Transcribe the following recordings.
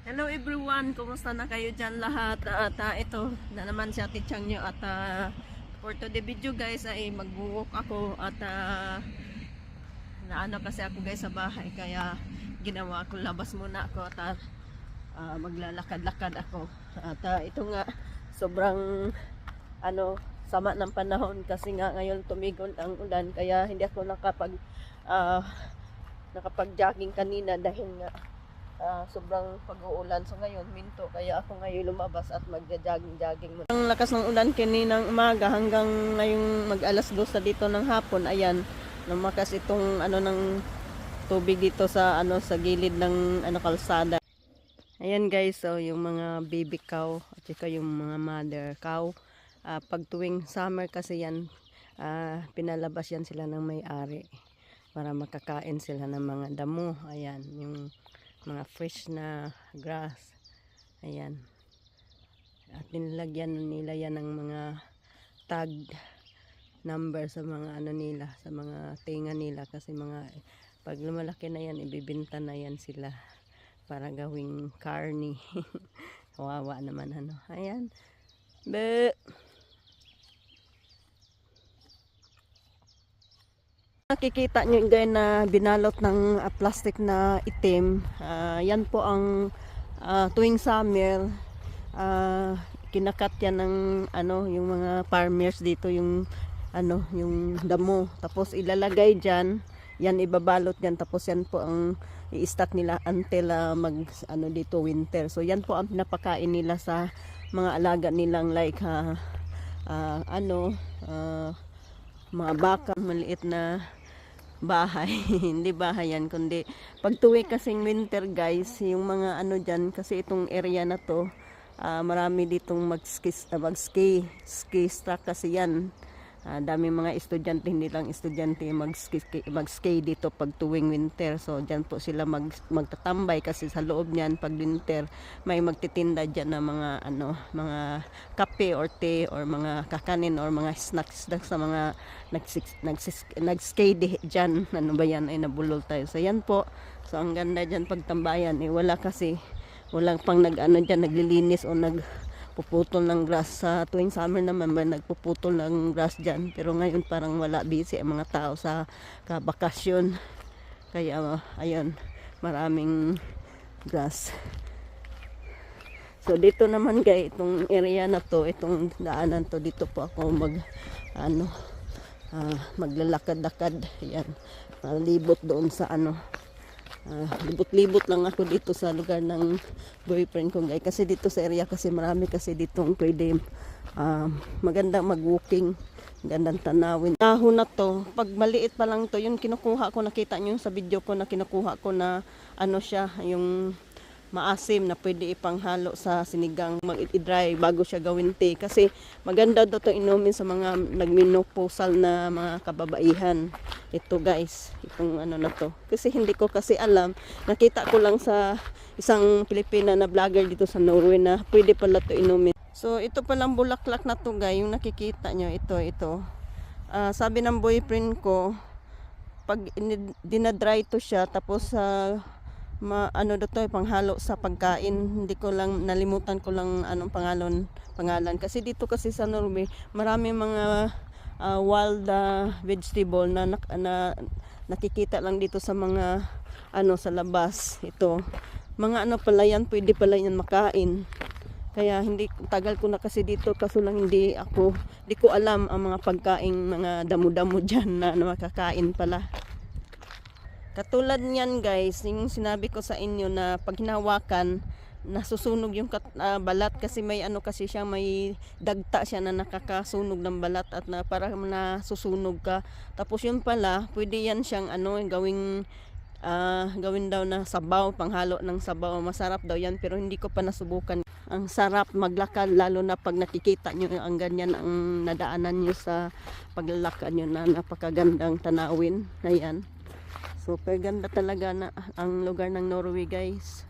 Hello everyone, kumusta na kayo dyan lahat? At ito na naman si Ate Chang nyo. At for today video guys ay mag-walk ako. At naano kasi ako guys sa bahay. Kaya ginawa ko, labas muna ako. At maglalakad-lakad ako. At ito nga, sobrang sama ng panahon. Kasi nga ngayon tumigon ang ulan. Kaya hindi ako nakapag-jogging kanina dahil nga sobrang pag-uulan. So ngayon minto, kaya ako ngayon lumabas at magja-jogging muna. Ang lakas ng ulan kaninang umaga hanggang ngayong mag-alas 2 dito ng hapon. Ayan, lumakas itong ng tubig dito sa sa gilid ng kalsada. Ayan guys, so yung mga baby cow at saka yung mga mother cow, pag tuwing summer kasi yan, pinalabas yan sila ng may-ari para makakain sila ng mga damo. Ayan, yung mga fresh na grass. Ayan. At nilagyan nila yan ng mga tag number sa mga nila, sa mga tinga nila, kasi pag lumalaki na yan, ibibenta na yan sila para gawing carne. Kawawa naman Ayan. Nakikita nyo guys na binalot ng plastic na itim. Yan po ang tuwing summer, kinakat yan ng yung mga farmers dito, yung yung damo. Tapos ilalagay dyan, yan ibabalot yan. Tapos yan po ang i-stack nila until dito winter. So yan po ang pinapakain nila sa mga alaga nilang like mga baka, maliit na bahay. Hindi bahay yan, kundi pag tuwi kasing winter guys, yung mga dyan, kasi itong area na to, marami ditong mag-ski track kasi yan. Daming mga estudyante, hindi lang estudyante mag-ski dito pag tuwing winter. So dyan po sila magtatambay, kasi sa loob niyan pag winter may magtitinda dyan na mga kape or tea or mga kakanin or mga snacks sa mga nag-ski dyan. Ano ba yan, ay nabulol tayo. So yan po, so ang ganda dyan pagtambayan, walang pang dyan naglilinis o puputol ng grass. Sa tuwing summer naman may nagpuputol ng grass dyan, pero ngayon parang wala, busy ang mga tao sa kabakasyon, kaya ayun, maraming grass. So dito naman guys, itong area na to, itong daanan to, dito po ako maglalakad-lakad. Ayan, palibot doon sa libot-libot lang ako dito sa lugar ng boyfriend ko guys, kasi dito sa area kasi marami kasi ditong pwede magandang mag-walking, magandang tanawin. Dahon na to, pag maliit pa lang to, yun kinukuha ko, nakita nyo sa video ko na kinukuha ko na siya, yung maasim na pwede ipanghalo sa sinigang, mag-i-dry bago siya gawin tea, kasi maganda daw to inumin sa mga nagmenopausal na mga kababaihan. Ito guys, itong na to, kasi hindi ko kasi alam, nakita ko lang sa isang Pilipina na vlogger dito sa Norway na pwede pala to inumin. So ito palang bulaklak na to guys, yung nakikita nyo, ito sabi ng boyfriend ko, pag dinadry to siya, tapos daw to, panghalo sa pagkain. Hindi ko lang, nalimutan ko lang anong pangalan, kasi dito kasi sa Norway marami mga wild vegetable na nakikita lang dito sa mga sa labas. Ito mga pala yan, pwede pala yan makain. Kaya hindi, tagal ko na kasi dito, kaso lang hindi ko alam ang mga pagkain, mga damo-damo dyan na makakain pala. Katulad niyan guys, yung sinabi ko sa inyo na pag hinawakan, nasusunog yung balat, kasi may kasi siya, may dagta siya na nakakasunog ng balat at para nasusunog ka. Tapos yun pala, pwede yan siyang gawin daw na sabaw, panghalo ng sabaw. Masarap daw yan, pero hindi ko pa nasubukan. Ang sarap maglakad, lalo na pag nakikita nyo ang ganyan ang nadaanan nyo sa paglalakad nyo, na napakagandang tanawin. Ayan. Super ganda talaga na ang lugar ng Norway guys.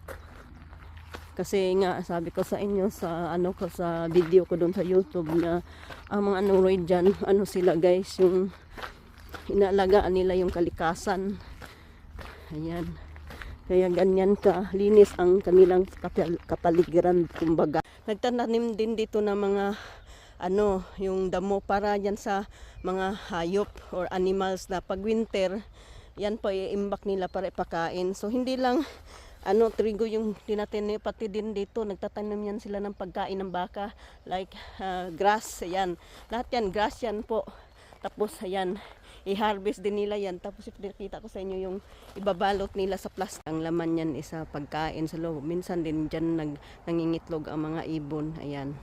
Kasi nga sabi ko sa inyo sa sa video ko doon sa YouTube na ang mga Norwegian sila guys, yung inaalagaan nila yung kalikasan. Ayan. Kaya ganyan ka linis ang kanilang kapaligiran, kumbaga. Nagtananim din dito ng mga yung damo para yan sa mga hayop or animals na pag winter, yan po iimbak nila para ipakain. So hindi lang trigo yung tinatanim, pati din dito nagtatanim yan sila ng pagkain ng baka, like grass, yan. Lahat yan, grass yan po. Tapos ayan, i-harvest din nila yan. Tapos ipinakita ko sa inyo yung ibabalot nila sa plastic. Ang laman yan isa pagkain sa loob. Minsan din dyan nangingitlog ang mga ibon. Ayan.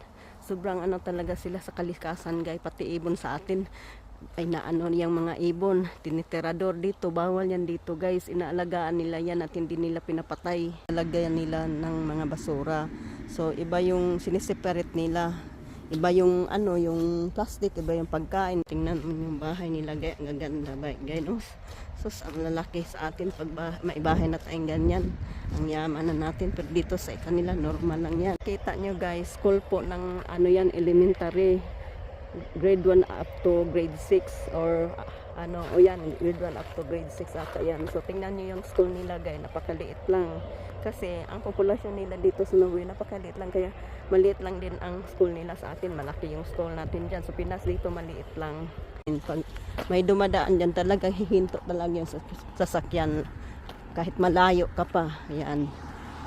Sobrang talaga sila sa kalikasan, guys. Pati ibon sa atin ay yung mga ibon. Tiniterador dito. Bawal yan dito, guys. Inaalagaan nila yan at hindi nila pinapatay. Alagayan nila ng mga basura. So iba yung siniseparate nila. Iba yung yung plastic, iba yung pagkain. Tingnan mo yung bahay nila, ang ganda ba, guys. Sus, ang lalaki sa atin pag may bahay na tayong ganyan. Ang yaman na natin, pero dito sa kanila normal lang yan. Kita nyo, guys, school po ng yan, elementary, grade 1 up to grade 6 or yan, grade 1 up to grade 6 ata yan. So tingnan nyo yung school nila, guys, napakaliit lang. Kasi ang populasyon nila dito sa Norway napakaliit lang, kaya maliit lang din ang school nila. Sa atin malaki yung school natin dyan. Sa Pinas dito maliit lang. Pag may dumadaan dyan talaga hihinto talaga yung sasakyan kahit malayo ka pa. Ayan.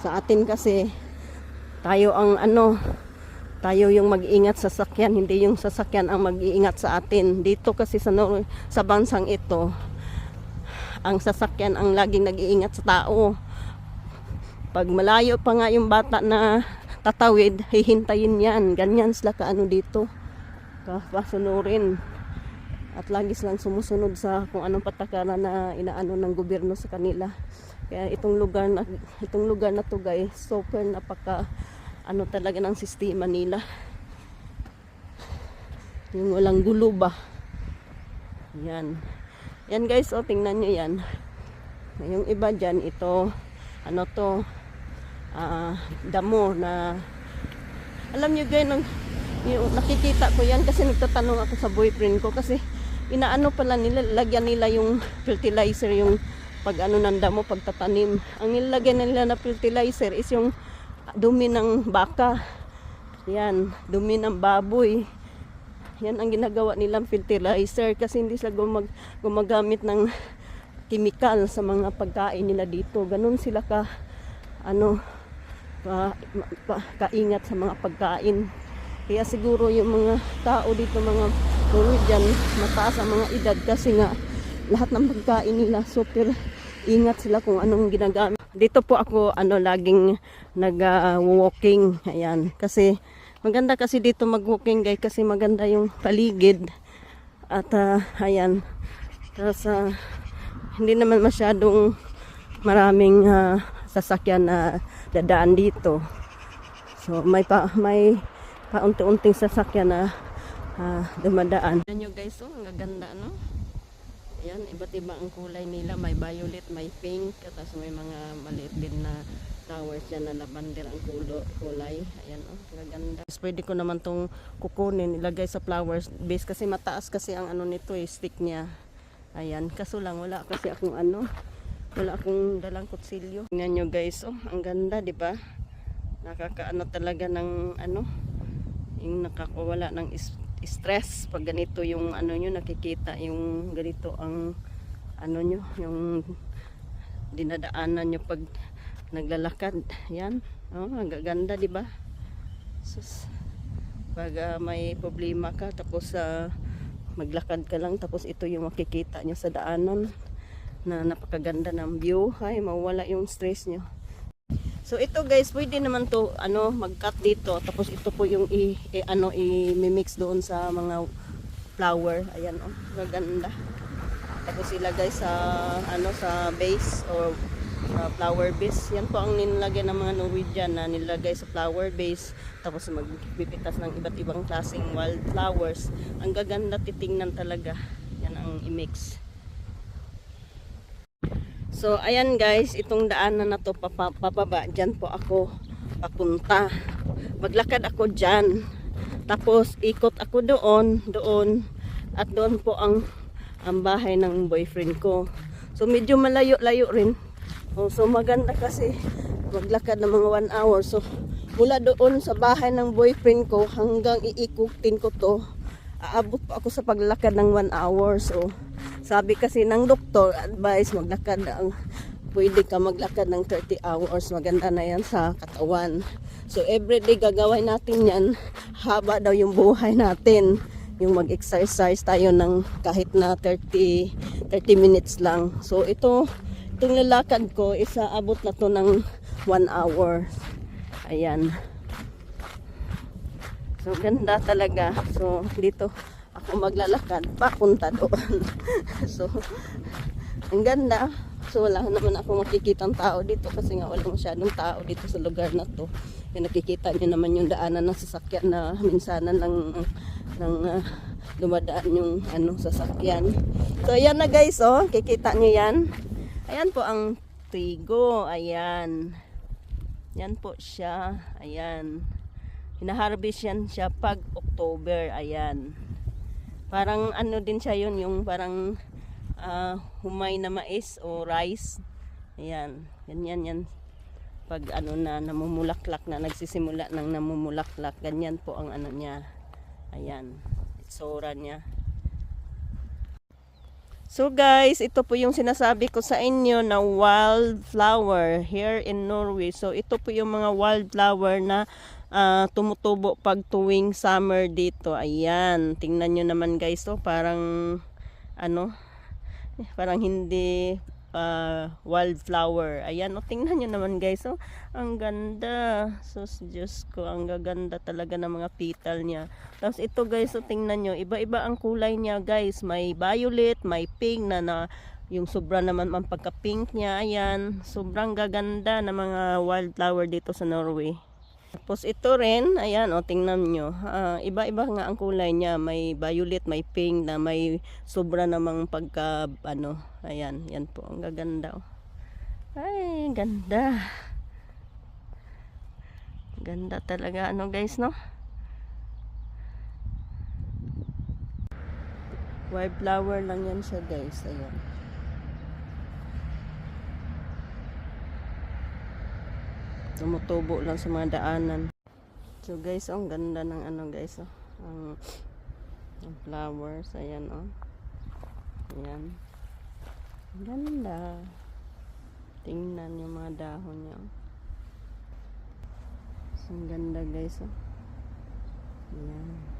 Sa atin kasi tayo ang tayo yung mag-iingat sa sasakyan, hindi yung sasakyan ang mag-iingat sa atin. Dito kasi sa bansang ito, ang sasakyan ang laging nag-iingat sa tao. Pag malayo pa nga yung bata na tatawid, hihintayin yan. Ganyan sila dito. Pasunurin. At lagi silang sumusunod sa kung anong patakaran na inaano ng gobyerno sa kanila. Kaya itong lugar na to, guys, super napaka talaga ng sistema nila. Yung walang gulo ba. Yan. Yan, guys, tingnan nyo yan. Yung iba dyan, ito damo na alam nyo, guys, nakikita ko yan kasi nagtatanong ako sa boyfriend ko kasi inaano pala nila, lagyan nila yung fertilizer yung pag ng damo, pagtatanim. Ang nilagyan nila na fertilizer is yung dumi ng baka, yan, dumi ng baboy. Yan ang ginagawa nilang fertilizer kasi hindi sila gumagamit ng chemical sa mga pagkain nila dito. Ganun sila kaingat sa mga pagkain. Kaya siguro yung mga tao dito, mga Norwegian, mataas ang mga edad kasi nga lahat ng pagkain nila super ingat sila kung anong ginagamit. Dito po ako laging nag-walking. Ayan, kasi maganda kasi dito mag-walking, guys, kasi maganda yung paligid. At ayan, tapos hindi naman masyadong maraming sasakyan na dadaan dito. So may paunti-unting sasakyan na dumadaan. Ayan nyo, guys, ang gaganda, no? Ayan, iba't iba ang kulay nila. May violet, may pink, tapos may mga maliit din na flowers yan na lavender ang kulay. Ayan, gaganda. Pwede ko naman tong kukunin, ilagay sa flowers base kasi mataas kasi ang nito, stick niya. Ayan, kaso lang wala kasi akong wala akong dalang kutsilyo. Tingnan nyo, guys, ang ganda, di ba? Nakakaano talaga ng yung nakakawala ng stress pag ganito yung nyo nakikita, yung ganito ang nyo, yung dinadaanan nyo pag naglalakad. Yan, ang gaganda, di ba? Sus, pag may problema ka tapos maglakad ka lang tapos ito yung makikita nyo sa daanan na napakaganda ng view. Ay, mawala yung stress nyo. So ito, guys, pwede naman to mag-cut dito tapos ito po yung i-mix doon sa mga flower. Ayan, maganda. Tapos ilagay sa sa base or flower base. Yan po ang nilagay ng mga Norwegian na nilagay sa flower base. Tapos magpipitas ng iba't ibang klaseng wildflowers. Ang gaganda titingnan talaga. Yan ang i-mix. So ayan, guys, itong daanan na to papaba, dyan po ako papunta. Maglakad ako dyan. Tapos ikot ako doon at doon po ang bahay ng boyfriend ko. So medyo malayo-layo rin. Oh, so maganda kasi maglakad ng mga 1 hour. So mula doon sa bahay ng boyfriend ko hanggang iikutin ko to, aabot pa ako sa paglakad ng 1 hour. So sabi kasi ng doktor, advice maglakad ang pwede ka maglakad ng 30 hours. Maganda na yan sa katawan. So everyday gagawin natin yan. Haba daw yung buhay natin. Yung mag-exercise tayo ng kahit na 30 minutes lang. So itong lalakad ko, isaabot na to ng 1 hour. Ayan. So ganda talaga. So dito ako maglalakad papunta doon. So ang ganda. So wala naman ako makikitang tao dito kasi nga wala masyadong tao dito sa lugar na to. Yung nakikita nyo naman yung daanan ng sasakyan na minsanan ng dumadaan yung sasakyan. So ayan na guys, oh, kikita nyo yan. Ayan po ang tigo. Ayan. Yan po siya. Ayan. Hinaharvest yan siya pag October. Ayan. Parang din siya yun, yung parang humay na mais o rice. Ayan. Yan. Pag na namumulaklak na, nagsisimula ng namumulaklak. Ganyan po ang niya. Ayan. Itsura niya. So guys, ito po yung sinasabi ko sa inyo na wildflower here in Norway. So ito po yung mga wildflower na tumutubo pag tuwing summer dito. Ayan, tingnan nyo naman guys, so parang parang hindi wildflower. Ayan, tingnan nyo naman guys, so ang ganda. So Diyos ko, ang gaganda talaga ng mga petal niya. Tapos ito guys, so tingnan nyo, iba-iba ang kulay niya guys. May violet, may pink na yung sobra naman ang pagka-pink niya. Ayan, sobrang gaganda ng mga wildflower dito sa Norway. Tapos ito rin, ayan, tingnan nyo. Iba-iba nga ang kulay niya. May violet, may pink na may sobra namang pagka, ayan, yan po, ang gaganda. Ay, ganda. Ganda talaga, guys, no? Wildflower lang yan siya, guys, ayan. Tumutubo lang sa mga daanan. So guys, ang ganda ng guys, ang flowers, ayan, ayan, ganda. Tingnan yung mga dahon niya. So, ang ganda guys, ayan.